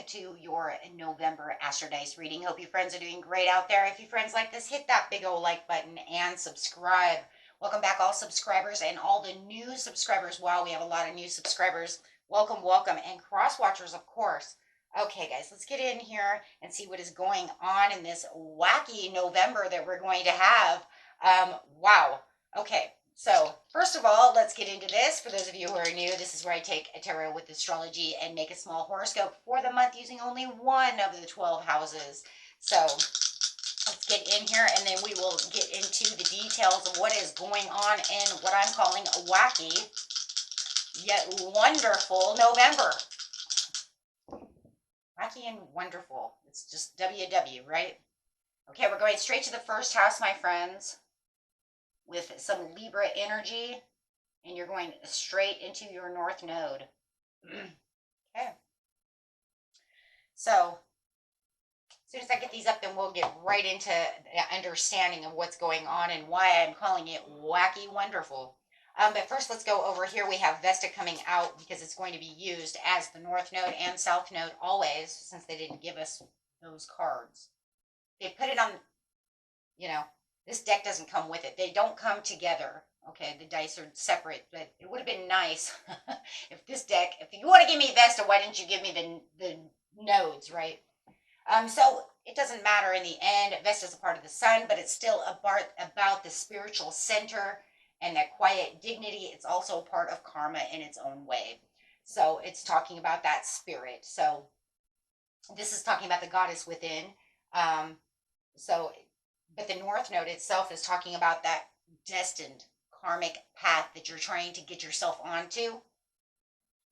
to your November Astro Dice reading. Hope you friends are doing great out there. If you friends like this, hit that big old like button and subscribe. Welcome back, all subscribers and all the new subscribers. Wow, we have a lot of new subscribers. Welcome, welcome. And cross watchers, of course. Okay, guys, let's get in here and see what is going on in this wacky November that we're going to have. Wow. Okay. So first of all, let's get into this. For those of you who are new, this is where I take a tarot with astrology and make a small horoscope for the month using only one of the 12 houses. So let's get in here and then we will get into the details of what is going on in what I'm calling a wacky yet wonderful November. Wacky and wonderful. It's just WW, right? Okay, we're going straight to the first house, my friends, with some Libra energy, and you're going straight into your North Node. Okay. So, as soon as I get these up, then we'll get right into the understanding of what's going on and why I'm calling it wacky wonderful. But first, let's go over here. We have Vesta coming out because it's going to be used as the North Node and South Node always, since they didn't give us those cards. They put it on, this deck doesn't come with it. They don't come together. Okay, the dice are separate, but it would have been nice if this deck, if you want to give me Vesta, why didn't you give me the nodes, right? So it doesn't matter in the end. Vesta's a part of the sun, but it's still about the spiritual center and that quiet dignity. It's also a part of karma in its own way. So it's talking about that spirit. So this is talking about the goddess within. But the North Node itself is talking about that destined karmic path that you're trying to get yourself onto,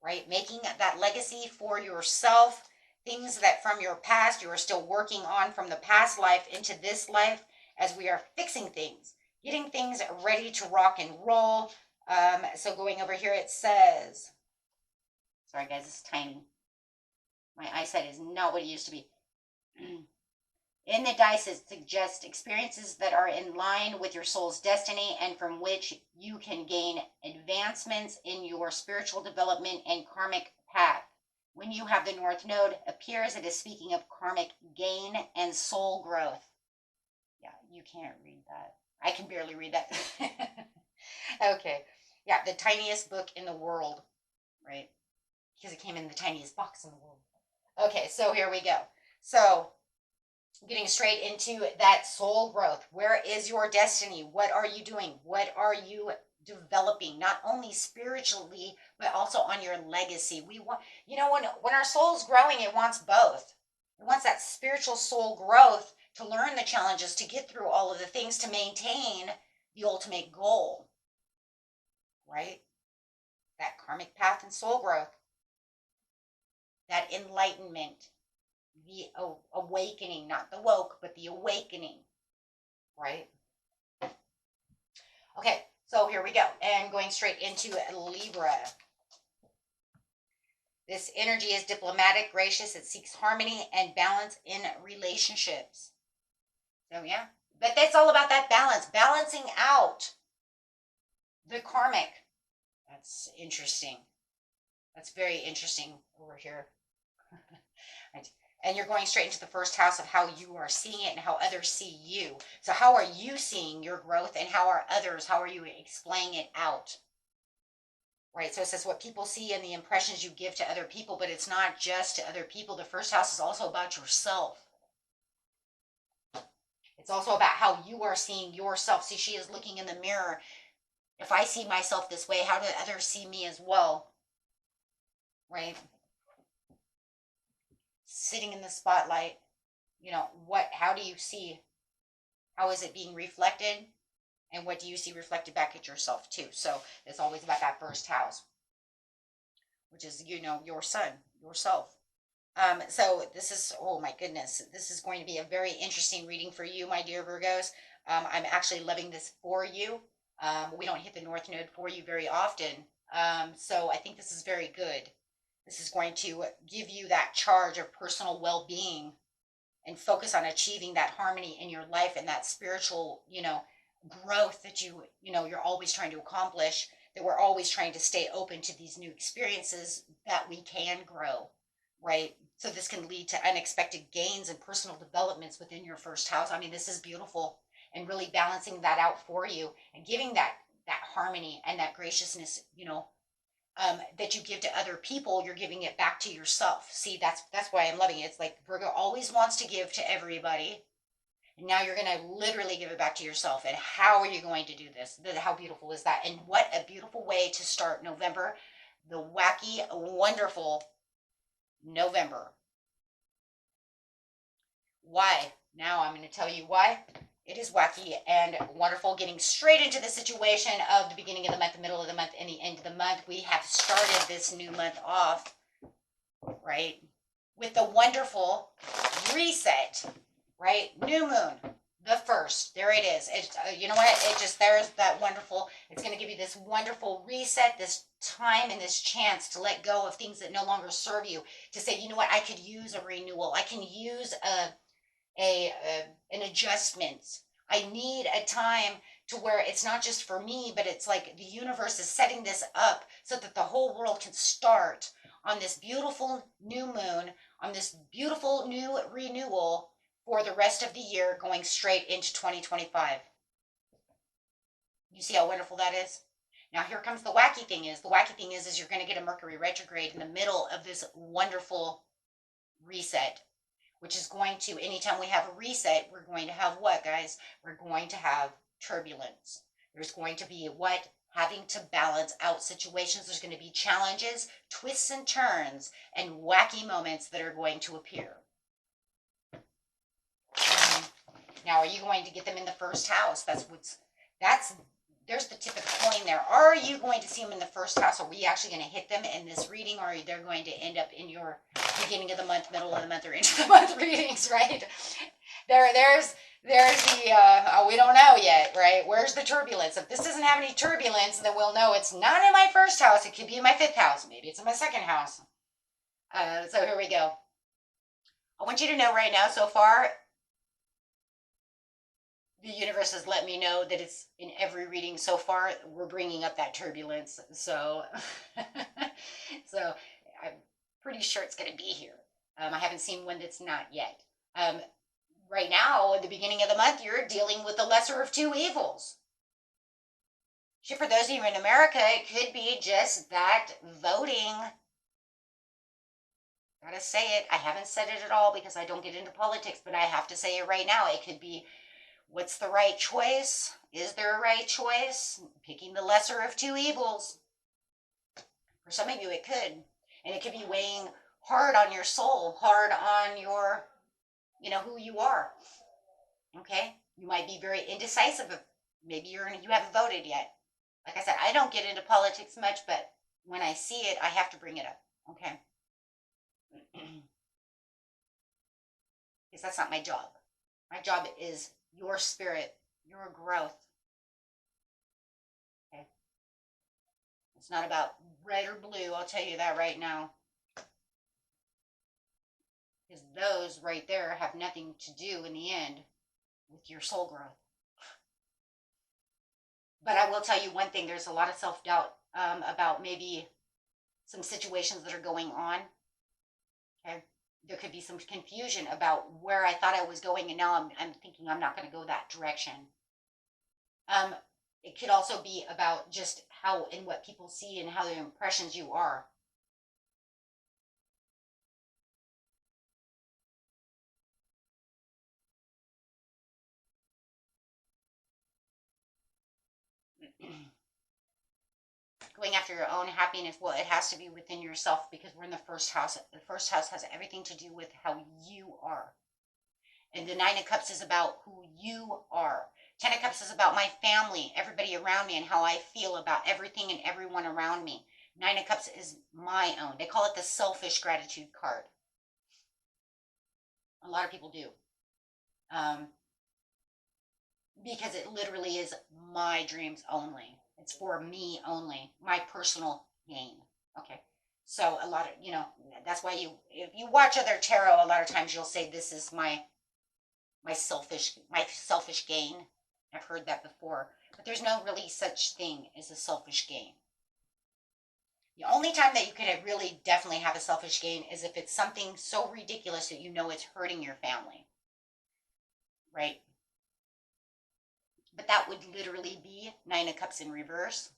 right? Making that legacy for yourself, things that from your past you are still working on from the past life into this life as we are fixing things, getting things ready to rock and roll. So going over here, it says, sorry guys, it's tiny. My eyesight is not what it used to be. In the dice, it suggests experiences that are in line with your soul's destiny and from which you can gain advancements in your spiritual development and karmic path. When you have the North Node, appears it is speaking of karmic gain and soul growth. Yeah, you can't read that. I can barely read that. Okay. Yeah, the tiniest book in the world, right? Because it came in the tiniest box in the world. Okay, so here we go. So getting straight into that soul growth. Where is your destiny? What are you doing? What are you developing? Not only spiritually, but also on your legacy. We want, when our soul's growing, it wants both. It wants that spiritual soul growth to learn the challenges, to get through all of the things, to maintain the ultimate goal, right? That karmic path and soul growth, that enlightenment, the awakening, not the woke, but the awakening, right? Okay, so here we go. And going straight into Libra. This energy is diplomatic, gracious. It seeks harmony and balance in relationships. So yeah, but that's all about that balance, balancing out the karmic. That's interesting. That's very interesting over here. Right. And you're going straight into the first house of how you are seeing it and how others see you. So how are you seeing your growth and how are you explaining it out? Right, so it says what people see and the impressions you give to other people, but it's not just to other people. The first house is also about yourself. It's also about how you are seeing yourself. See, she is looking in the mirror. If I see myself this way, how do others see me as well? Right? Sitting in the spotlight, how do you see? How is it being reflected? And what do you see reflected back at yourself too? So it's always about that first house, which is, your sun, yourself. So this is, oh my goodness, this is going to be a very interesting reading for you, my dear Virgos. I'm actually loving this for you. We don't hit the North Node for you very often. So I think this is very good. This is going to give you that charge of personal well-being and focus on achieving that harmony in your life and that spiritual, growth that you're always trying to accomplish, that we're always trying to stay open to these new experiences that we can grow. right? So this can lead to unexpected gains and personal developments within your first house. I mean, this is beautiful, and really balancing that out for you and giving that harmony and that graciousness, that you give to other people, you're giving it back to yourself. See, that's why I'm loving it. It's like Virgo always wants to give to everybody. And now you're going to literally give it back to yourself. And how are you going to do this? How beautiful is that? And what a beautiful way to start November, the wacky, wonderful November. Why? Now I'm going to tell you why. It is wacky and wonderful. Getting straight into the situation of the beginning of the month, the middle of the month, and the end of the month. We have started this new month off, right, with the wonderful reset, right? New moon, the first. There it is. You know what? There's that wonderful, it's going to give you this wonderful reset, this time and this chance to let go of things that no longer serve you, to say, you know what? I could use a renewal. I can use an adjustment. I need a time to where it's not just for me, but it's like the universe is setting this up so that the whole world can start on this beautiful new moon, on this beautiful new renewal for the rest of the year, going straight into 2025. You see how wonderful that is? Now here comes the wacky thing is you're going to get a Mercury retrograde in the middle of this wonderful reset, which is going to, anytime we have a reset, we're going to have what, guys? We're going to have turbulence. There's going to be what? Having to balance out situations. There's going to be challenges, twists and turns, and wacky moments that are going to appear. Now, are you going to get them in the first house? There's the tip of the coin there. Are you going to see them in the first house? Are we actually going to hit them in this reading, or are they going to end up in your beginning of the month, middle of the month, or into the month readings, right? There's the, we don't know yet, right? Where's the turbulence? If this doesn't have any turbulence, then we'll know it's not in my first house. It could be in my fifth house. Maybe it's in my second house. So here we go. I want you to know right now, so far, the universe has let me know that it's in every reading so far. We're bringing up that turbulence. So, so I'm pretty sure it's going to be here. I haven't seen one that's not yet. Right now, at the beginning of the month, you're dealing with the lesser of two evils. For those of you in America, it could be just that voting. Gotta say it. I haven't said it at all because I don't get into politics, but I have to say it right now. It could be, what's the right choice? Is there a right choice? Picking the lesser of two evils. For some of you, it could. And it could be weighing hard on your soul, hard on your, who you are. Okay? You might be very indecisive. Maybe you haven't voted yet. Like I said, I don't get into politics much, but when I see it, I have to bring it up. Okay? Because that's not my job. My job is your spirit, your growth. Okay? It's not about red or blue, I'll tell you that right now. Because those right there have nothing to do in the end with your soul growth. But I will tell you one thing, there's a lot of self-doubt about maybe some situations that are going on. Okay? There could be some confusion about where I thought I was going, and now I'm thinking I'm not going to go that direction. It could also be about just how and what people see and how their impressions you are. Going after your own happiness, well, it has to be within yourself, because we're in the first house. The first house has everything to do with how you are. And the Nine of Cups is about who you are. Ten of Cups is about my family, everybody around me, and how I feel about everything and everyone around me. Nine of Cups is my own. They call it the selfish gratitude card. A lot of people do. Because it literally is my dreams only. It's for me only, my personal gain. Okay. So a lot of, that's why if you watch other tarot, a lot of times you'll say, this is my selfish gain. I've heard that before, but there's no really such thing as a selfish gain. The only time that you could really definitely have a selfish gain is if it's something so ridiculous that you know it's hurting your family, right? But that would literally be Nine of Cups in reverse.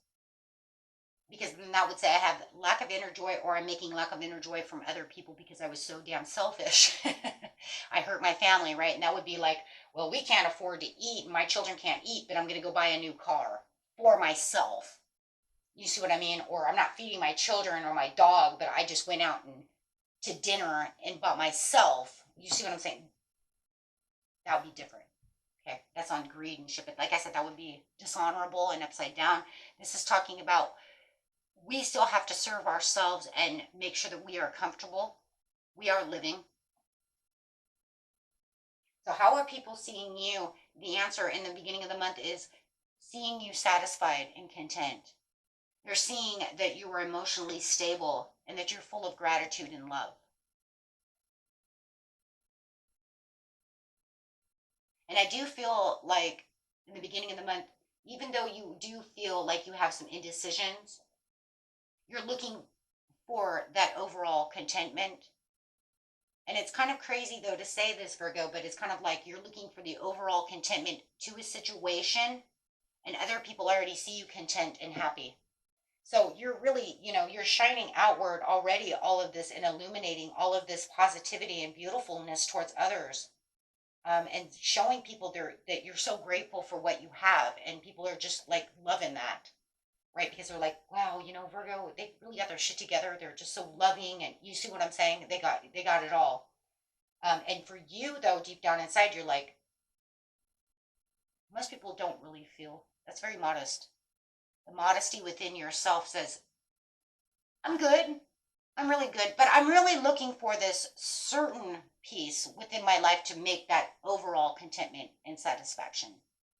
Because then that would say I have lack of inner joy, or I'm making lack of inner joy from other people because I was so damn selfish. I hurt my family, right? And that would be like, well, we can't afford to eat, and my children can't eat, but I'm going to go buy a new car for myself. You see what I mean? Or I'm not feeding my children or my dog, but I just went out and to dinner and bought myself. You see what I'm saying? That would be different. Okay, that's on greed and shit. But like I said, that would be dishonorable and upside down. This is talking about we still have to serve ourselves and make sure that we are comfortable. We are living. So how are people seeing you? The answer in the beginning of the month is seeing you satisfied and content. They're seeing that you are emotionally stable and that you're full of gratitude and love. And I do feel like in the beginning of the month, even though you do feel like you have some indecisions, you're looking for that overall contentment. And it's kind of crazy though to say this, Virgo, but it's kind of like you're looking for the overall contentment to a situation, and other people already see you content and happy. So you're really, you're shining outward already all of this and illuminating all of this positivity and beautifulness towards others. And showing people that you're so grateful for what you have, and people are just like loving that, right? Because they're like, wow, Virgo, they really got their shit together. They're just so loving, and you see what I'm saying? They got it all. And for you though, deep down inside, you're like, most people don't really feel. That's very modest. The modesty within yourself says, I'm good. I'm really good, but I'm really looking for this certain piece within my life to make that overall contentment and satisfaction.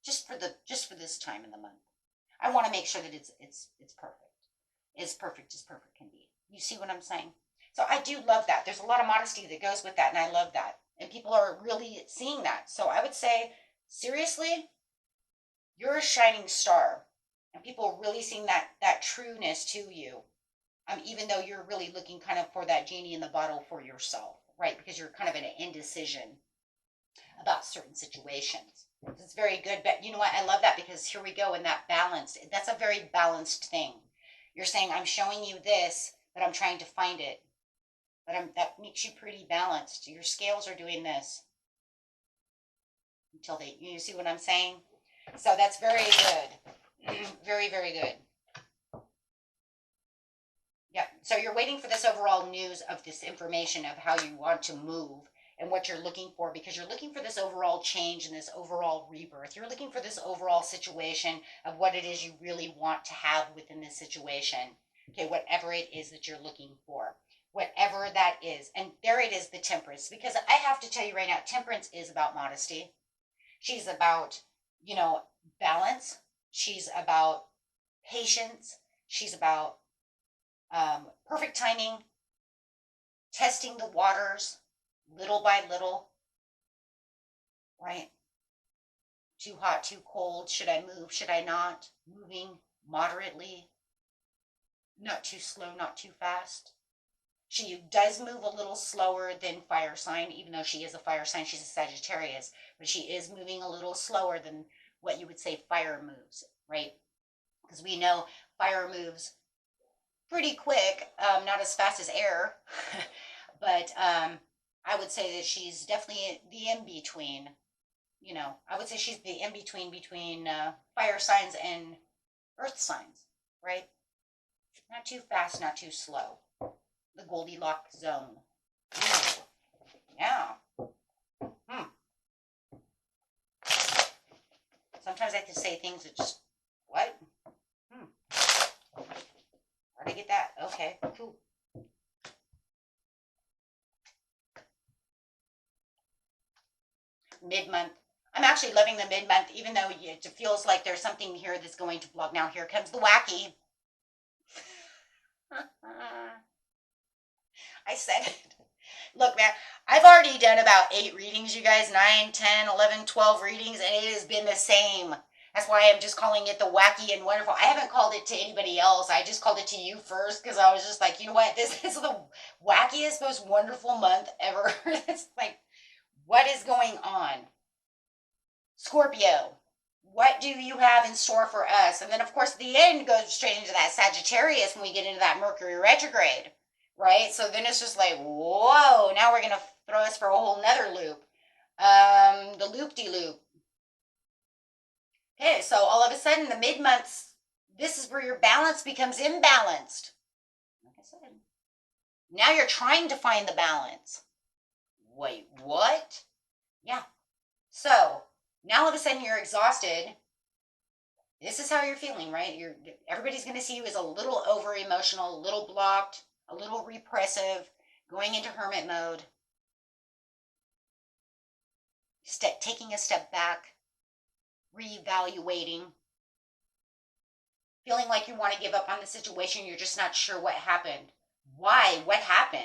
Just for this time in the month. I want to make sure that it's perfect. As perfect as perfect can be. You see what I'm saying? So I do love that. There's a lot of modesty that goes with that, and I love that. And people are really seeing that. So I would say, seriously, you're a shining star. And people are really seeing that trueness to you. Even though you're really looking kind of for that genie in the bottle for yourself, right? Because you're kind of in an indecision about certain situations. It's very good, but you know what? I love that, because here we go in that balance. That's a very balanced thing. You're saying, I'm showing you this, but I'm trying to find it. But that makes you pretty balanced. Your scales are doing this until you see what I'm saying? So that's very good. Very, very good. Yeah, so you're waiting for this overall news of this information of how you want to move and what you're looking for, because you're looking for this overall change and this overall rebirth. You're looking for this overall situation of what it is you really want to have within this situation. Okay, whatever it is that you're looking for, whatever that is. And there it is, the Temperance, because I have to tell you right now, Temperance is about modesty. She's about, balance. She's about patience. She's about perfect timing, testing the waters little by little, right? Too hot, too cold. Should I move? Should I not? Moving moderately, not too slow, not too fast. She does move a little slower than fire sign, even though she is a fire sign. She's a Sagittarius, but she is moving a little slower than what you would say fire moves, right? Because we know fire moves pretty quick, not as fast as air, but I would say that she's definitely the in-between. I would say she's the in-between between fire signs and earth signs, right? Not too fast, not too slow. The Goldilocks zone. Yeah. Sometimes I have to say things that just, what? Where'd I get that? Okay, cool. Mid-month. I'm actually loving the mid-month, even though it feels like there's something here that's going to block. Now here comes the wacky. I said it. Look, man, I've already done about 8 readings, you guys, 9, 10, 11, 12 readings, and it has been the same. That's why I'm just calling it the wacky and wonderful. I haven't called it to anybody else. I just called it to you first because I was just like, you know what? This is the wackiest, most wonderful month ever. It's like, what is going on? Scorpio, what do you have in store for us? And then, of course, the end goes straight into that Sagittarius when we get into that Mercury retrograde, right? So then it's just like, whoa, now we're going to throw us for a whole nother loop. The loop-de-loop. Okay, so all of a sudden, the mid-months, this is where your balance becomes imbalanced. Like I said, now you're trying to find the balance. Wait, what? Yeah. So now all of a sudden you're exhausted. This is how you're feeling, right? Everybody's going to see you as a little over emotional, a little blocked, a little repressive, going into hermit mode. Taking a step back, reevaluating, feeling like you want to give up on the situation. You're just not sure what happened. Why? What happened?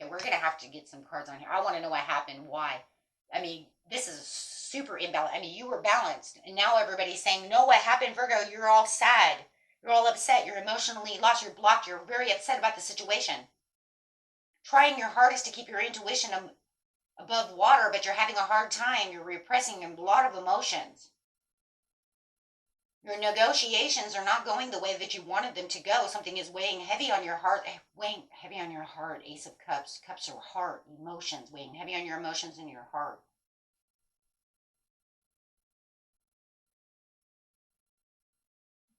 Okay, we're going to have to get some cards on here. I want to know what happened. Why? I mean, this is super imbalanced. I mean, you were balanced, and now everybody's saying, no, what happened, Virgo? You're all sad. You're all upset. You're emotionally lost. You're blocked. You're very upset about the situation. Trying your hardest to keep your intuition above water, but you're having a hard time. You're repressing a lot of emotions. Your negotiations are not going the way that you wanted them to go. Something is weighing heavy on your heart. Weighing heavy on your heart. Ace of Cups. Cups are heart. Emotions. Weighing heavy on your emotions and your heart.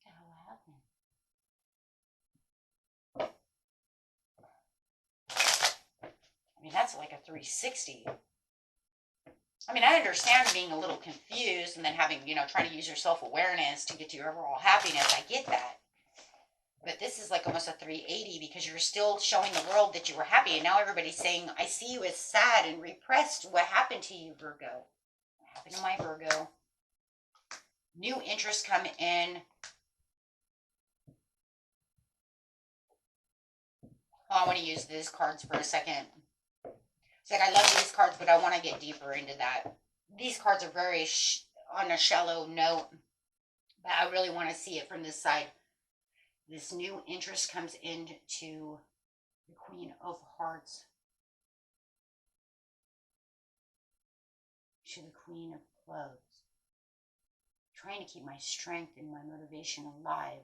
What the hell happened? I mean, that's like a 360. I mean, I understand being a little confused and then having, trying to use your self-awareness to get to your overall happiness. I get that. But this is like almost a 380 because you're still showing the world that you were happy. And now everybody's saying, I see you as sad and repressed. What happened to you, Virgo? What happened to my Virgo? New interests come in. Oh, I want to use these cards for a second. It's like I love these cards, but I want to get deeper into that. These cards are very on a shallow note, but I really want to see it from this side. This new interest comes into the Queen of Hearts to the Queen of Clubs. Trying to keep my strength and my motivation alive.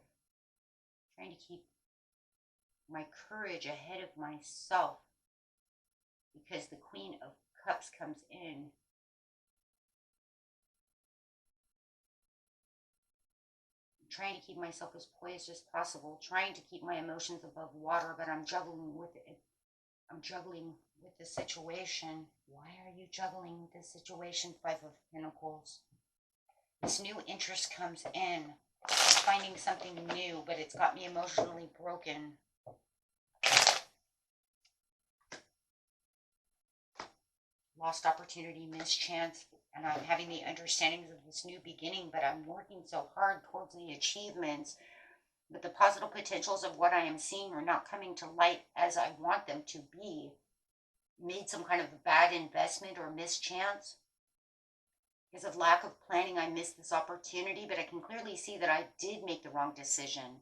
Trying to keep my courage ahead of myself. Because the Queen of Cups comes in. I'm trying to keep myself as poised as possible. Trying to keep my emotions above water, but I'm juggling with it. I'm juggling with the situation. Why are you juggling with this situation? Five of Pentacles. This new interest comes in. I'm finding something new, but it's got me emotionally broken. Lost opportunity, missed chance, and I'm having the understandings of this new beginning, but I'm working so hard towards the achievements, but the positive potentials of what I am seeing are not coming to light as I want them to be. Made some kind of a bad investment or missed chance. Because of lack of planning, I missed this opportunity, but I can clearly see that I did make the wrong decision.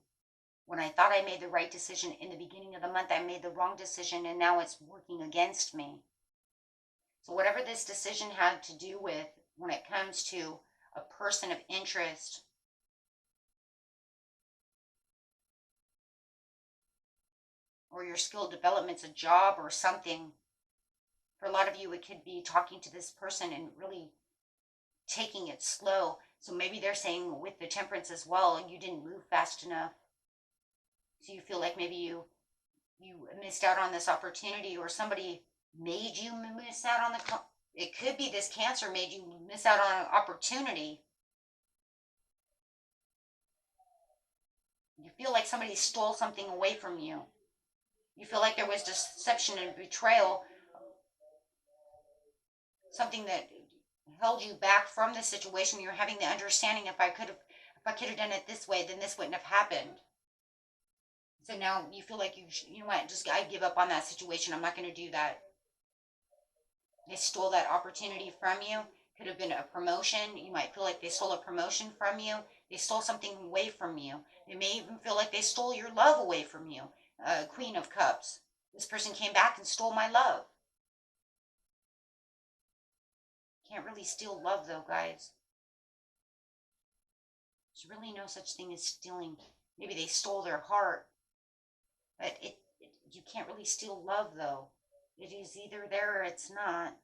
When I thought I made the right decision in the beginning of the month, I made the wrong decision, and now it's working against me. So whatever this decision had to do with when it comes to a person of interest, or your skill development's a job or something, for a lot of you it could be talking to this person and really taking it slow. So maybe they're saying with the Temperance as well, you didn't move fast enough. So you feel like maybe you missed out on this opportunity, or somebody made you miss out on it could be this Cancer made you miss out on an opportunity. You feel like somebody stole something away from you. You feel like there was deception and betrayal. Something that held you back from the situation. You're having the understanding, if I could have done it this way, then this wouldn't have happened. So now you feel like you know what, I give up on that situation. I'm not going to do that. They stole that opportunity from you. Could have been a promotion. You might feel like they stole a promotion from you. They stole something away from you. They may even feel like they stole your love away from you. Queen of Cups. This person came back and stole my love. Can't really steal love though, guys. There's really no such thing as stealing. Maybe they stole their heart, but you can't really steal love though. It is either there or it's not.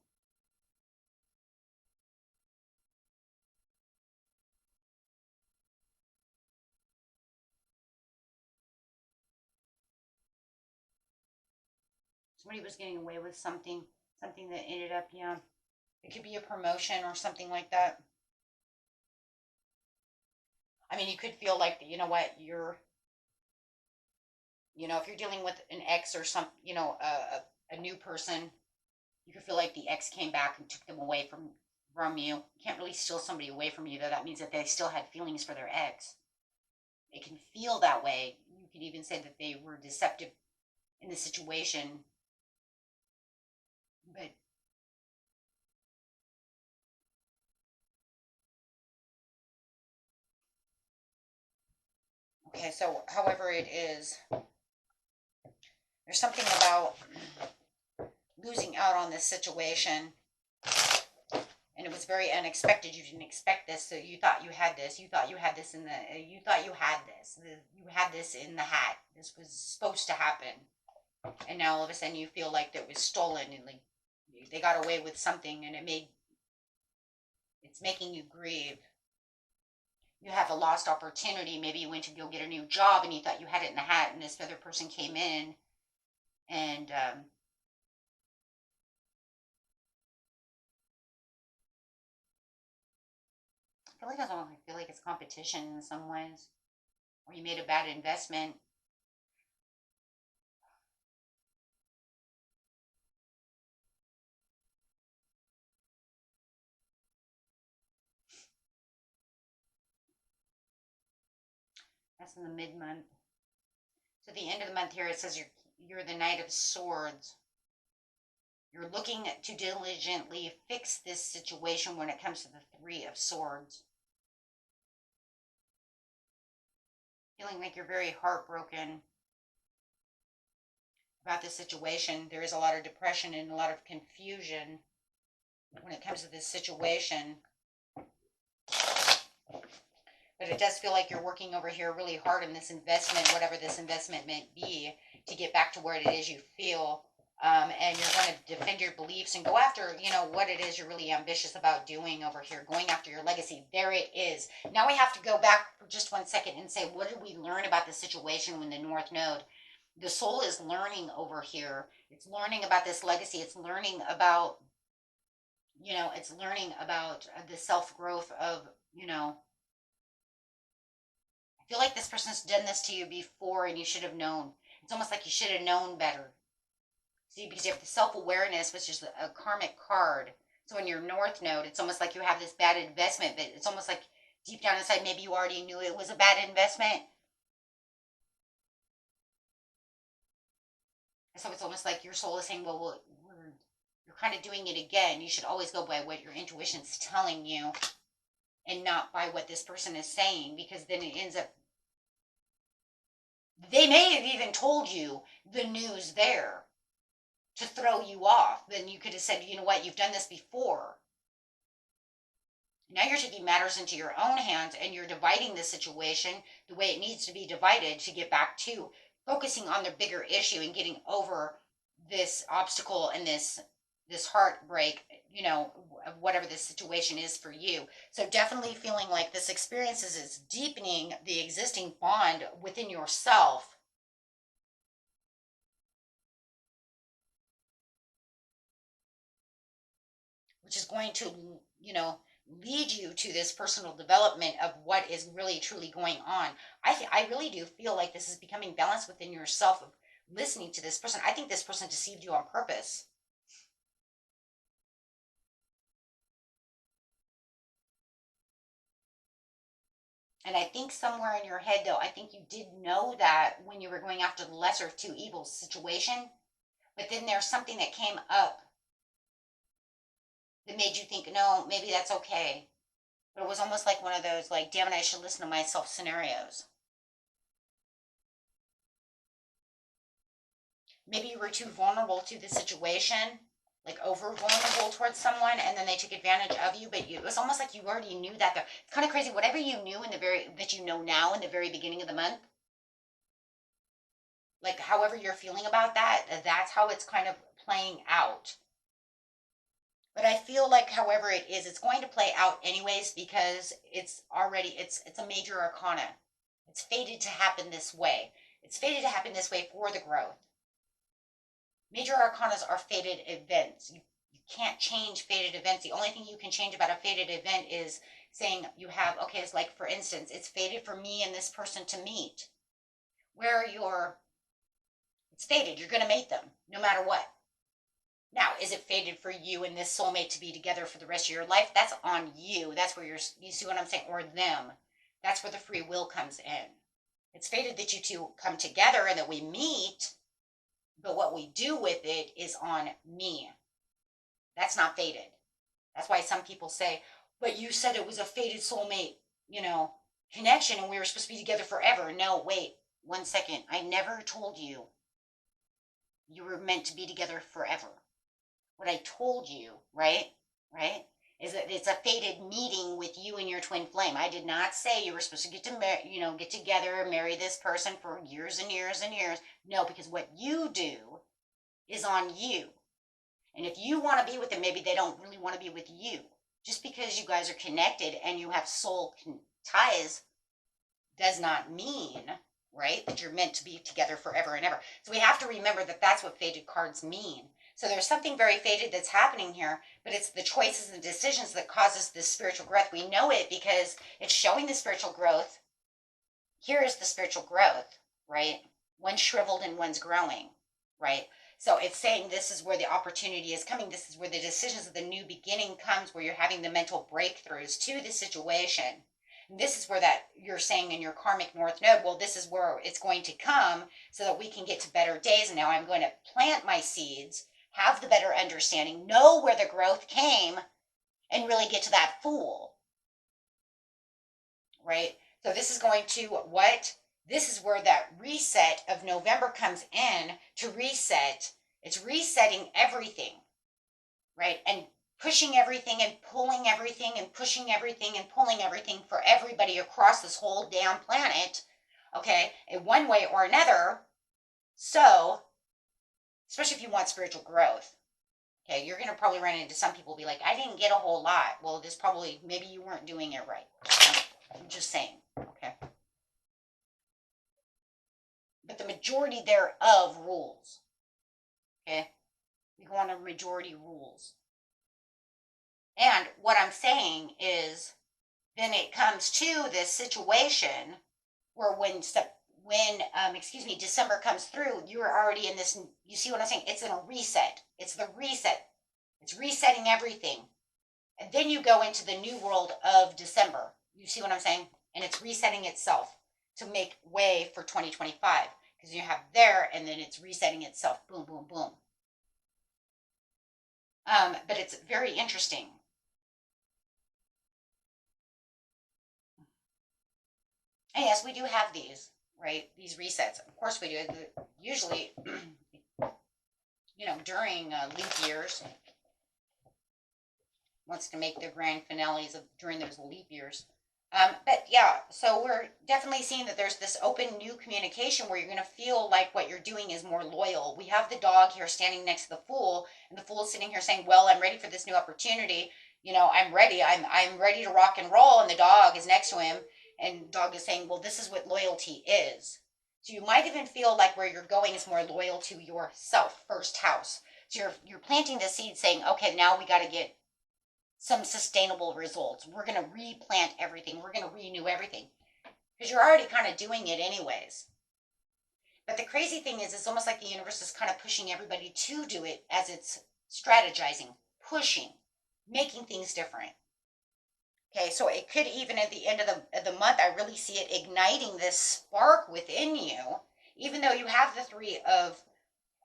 Somebody was getting away with something, something that ended up, yeah. It could be a promotion or something like that. I mean, you could feel like, you know what, if you're dealing with an ex or some, a new person, you could feel like the ex came back and took them away from you. You can't really steal somebody away from you, though. That means that they still had feelings for their ex. It can feel that way. You could even say that they were deceptive in the situation. But okay, so however it is, there's something about losing out on this situation, and it was very unexpected. You didn't expect this, so you thought you had this. You thought you had this you thought you had this. You had this in the hat. This was supposed to happen, and now all of a sudden you feel like that was stolen, and like they got away with something, and it's making you grieve. You have a lost opportunity. Maybe you went to go get a new job, and you thought you had it in the hat, and this other person came in, and I feel like it's competition in some ways, or you made a bad investment. That's in the mid month. So the end of the month here, it says you're the Knight of Swords. You're looking to diligently fix this situation when it comes to the Three of Swords. Feeling like you're very heartbroken about this situation. There is a lot of depression and a lot of confusion when it comes to this situation. But it does feel like you're working over here really hard in this investment, whatever this investment may be, to get back to where it is you feel. And you're going to defend your beliefs and go after, what it is you're really ambitious about doing over here, going after your legacy. There it is. Now we have to go back for just 1 second and say, what did we learn about the situation when the North Node? The soul is learning over here. It's learning about this legacy. It's learning about, it's learning about the self-growth of, I feel like this person's done this to you before and you should have known. It's almost like you should have known better. See, because you have the self-awareness, which is a karmic card. So in your North Node, it's almost like you have this bad investment, but it's almost like deep down inside, maybe you already knew it was a bad investment. So it's almost like your soul is saying, well, you're kind of doing it again. You should always go by what your intuition's telling you and not by what this person is saying, because then it ends up, they may have even told you the news there to throw you off. Then you could have said, you know what, you've done this before. Now you're taking matters into your own hands and you're dividing the situation the way it needs to be divided to get back to focusing on the bigger issue and getting over this obstacle and this heartbreak, of whatever this situation is for you. So definitely feeling like this experience is deepening the existing bond within yourself, which is going to, lead you to this personal development of what is really truly going on. I really do feel like this is becoming balanced within yourself of listening to this person. I think this person deceived you on purpose. And I think somewhere in your head, though, I think you did know that when you were going after the lesser of two evils situation. But then there's something that came up that made you think, no, maybe that's okay. But it was almost like one of those, like, damn it, I should listen to myself scenarios. Maybe you were too vulnerable to the situation, like over vulnerable towards someone, and then they took advantage of you. But it was almost like you already knew that. Though it's kind of crazy. Whatever you knew in the very that you know now in the very beginning of the month, like however you're feeling about that, that's how it's kind of playing out. But I feel like however it is, it's going to play out anyways because it's a major arcana. It's fated to happen this way. It's fated to happen this way for the growth. Major arcanas are fated events. You can't change fated events. The only thing you can change about a fated event is saying you have, okay, it's like for instance, it's fated for me and this person to meet. Where it's fated, you're going to mate them no matter what. Now, is it fated for you and this soulmate to be together for the rest of your life? That's on you. That's where you see what I'm saying? Or them. That's where the free will comes in. It's fated that you two come together and that we meet, but what we do with it is on me. That's not fated. That's why some people say, but you said it was a fated soulmate, connection and we were supposed to be together forever. No, wait, 1 second. I never told you you were meant to be together forever. What I told you, right, is that it's a fated meeting with you and your twin flame. I did not say you were supposed to get together, marry this person for years and years and years. No, because what you do is on you. And if you want to be with them, maybe they don't really want to be with you. Just because you guys are connected and you have soul ties does not mean, right, that you're meant to be together forever and ever. So we have to remember that that's what fated cards mean. So there's something very fated that's happening here, but it's the choices and decisions that causes this spiritual growth. We know it because it's showing the spiritual growth. Here is the spiritual growth, right? One's shriveled and one's growing, right? So it's saying this is where the opportunity is coming. This is where the decisions of the new beginning comes, where you're having the mental breakthroughs to the situation. And this is where that you're saying in your karmic north node, well, this is where it's going to come so that we can get to better days. And now I'm going to plant my seeds, have the better understanding, know where the growth came, and really get to that Fool, right? So this is going to what? This is where that reset of November comes in to reset. It's resetting everything, right? And pushing everything and pulling everything and pushing everything and pulling everything for everybody across this whole damn planet, okay, in one way or another. So, especially if you want spiritual growth, okay, you're going to probably run into some people be like, I didn't get a whole lot. Well, this probably, maybe you weren't doing it right. I'm just saying, okay. But the majority thereof rules, okay? We go on a majority rules. And what I'm saying is, then it comes to this situation where when December comes through, you're already in this, you see what I'm saying? It's in a reset. It's the reset. It's resetting everything. And then you go into the new world of December. You see what I'm saying? And it's resetting itself to make way for 2025. Because you have there, and then it's resetting itself. Boom, boom, boom. But it's very interesting. And yes, we do have these, right? These resets. Of course we do. Usually, during leap years, wants to make their grand finales during those leap years. But yeah, so we're definitely seeing that there's this open new communication where you're going to feel like what you're doing is more loyal. We have the dog here standing next to the Fool, and the Fool is sitting here saying, well, I'm ready for this new opportunity. I'm ready. I'm ready to rock and roll. And the dog is next to him, and the dog is saying, well, this is what loyalty is. So you might even feel like where you're going is more loyal to yourself, first house. So you're planting the seed saying, okay, now we got to get some sustainable results. We're going to replant everything. We're going to renew everything. Because you're already kind of doing it anyways. But the crazy thing is, it's almost like the universe is kind of pushing everybody to do it as it's strategizing, pushing, making things different. Okay, so it could even at the end of the month, I really see it igniting this spark within you, even though you have the Three of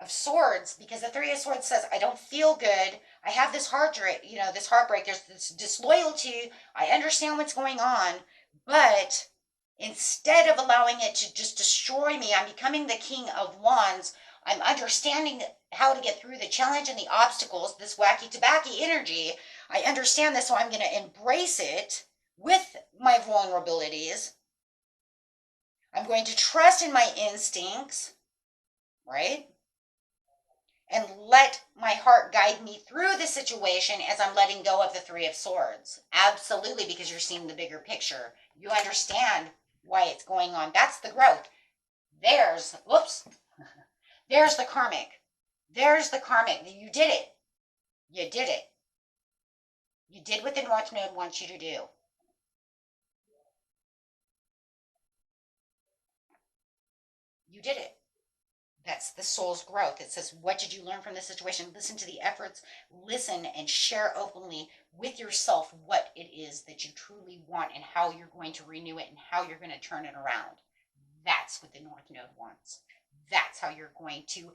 of Swords, because the Three of Swords says, I don't feel good. I have this this heartbreak. There's this disloyalty. I understand what's going on, but instead of allowing it to just destroy me, I'm becoming the King of Wands. I'm understanding how to get through the challenge and the obstacles, this wacky tobacco energy. I understand this, so I'm going to embrace it with my vulnerabilities. I'm going to trust in my instincts, right? And let my heart guide me through the situation as I'm letting go of the Three of Swords. Absolutely, because you're seeing the bigger picture. You understand why it's going on. That's the growth. There's the karmic. There's the karmic. You did it. You did it. You did what the North Node wants you to do. You did it. That's the soul's growth. It says, what did you learn from this situation? Listen to the efforts. Listen and share openly with yourself what it is that you truly want and how you're going to renew it and how you're going to turn it around. That's what the North Node wants. That's how you're going to,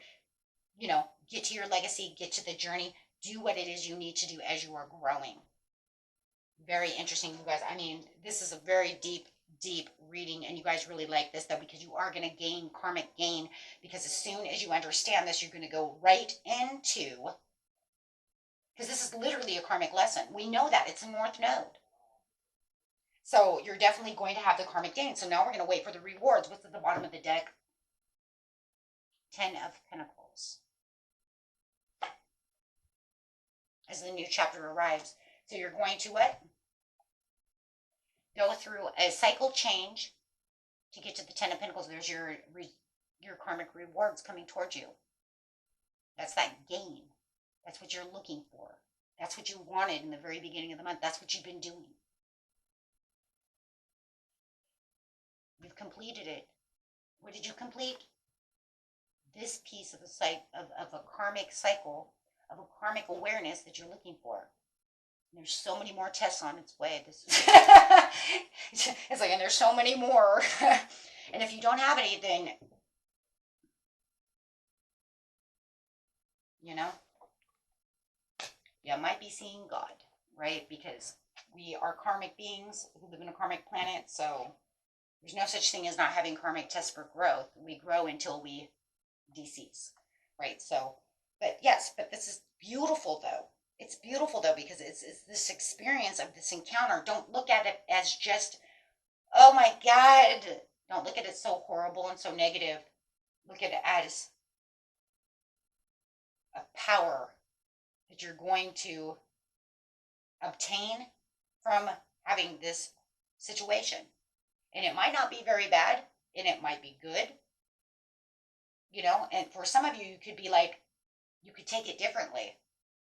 get to your legacy, get to the journey, do what it is you need to do as you are growing. Very interesting, you guys. I mean, this is a very deep reading, and you guys really like this, though, because you are going to gain karmic gain, because as soon as you understand this, you're going to go right into, because this is literally a karmic lesson. We know that. It's a North Node. So you're definitely going to have the karmic gain. So now we're going to wait for the rewards. What's at the bottom of the deck? 10 of Pentacles. As the new chapter arrives. So you're going to what? Go through a cycle change to get to the 10 of Pentacles. There's your karmic rewards coming towards you. That's that gain. That's what you're looking for. That's what you wanted in the very beginning of the month. That's what you've been doing. You've completed it. What did you complete? This piece of a karmic cycle, of a karmic awareness that you're looking for. And there's so many more tests on its way. It's like, and there's so many more. And if you don't have any, then, you might be seeing God, right? Because we are karmic beings who live in a karmic planet, so there's no such thing as not having karmic tests for growth. We grow until we decease, right? So, but this is beautiful, though. It's beautiful, though, because it's this experience of this encounter. Don't look at it as just, oh my God. Don't look at it so horrible and so negative. Look at it as a power that you're going to obtain from having this situation. And it might not be very bad, and it might be good. And for some of you, you could be like, you could take it differently.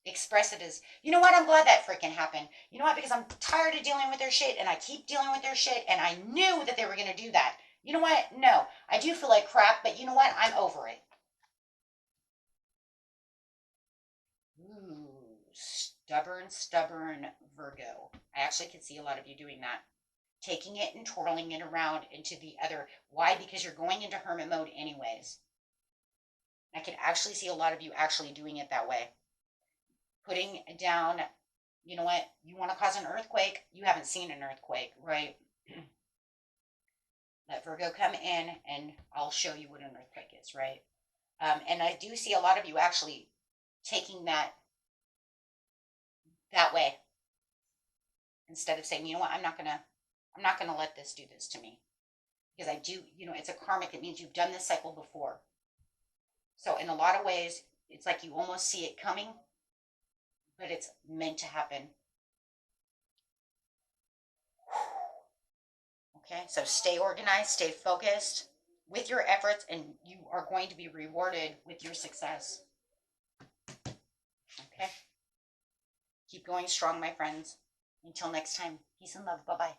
Express it as, you know what, I'm glad that freaking happened. You know what, because I'm tired of dealing with their shit, and I keep dealing with their shit, and I knew that they were going to do that. You know what, no, I do feel like crap, but you know what, I'm over it. Ooh, stubborn Virgo. I actually could see a lot of you doing that. Taking it and twirling it around into the other. Why? Because you're going into hermit mode anyways. I can actually see a lot of you actually doing it that way. Putting down, you know what, you want to cause an earthquake, you haven't seen an earthquake, right? Let Virgo come in and I'll show you what an earthquake is, right? And I do see a lot of you actually taking that way. Instead of saying, you know what, I'm not gonna let this do this to me. Because I do, it's a karmic. It means you've done this cycle before. So in a lot of ways, it's like you almost see it coming, but it's meant to happen. Okay, so stay organized, stay focused with your efforts, and you are going to be rewarded with your success. Okay? Keep going strong, my friends. Until next time, peace and love. Bye-bye.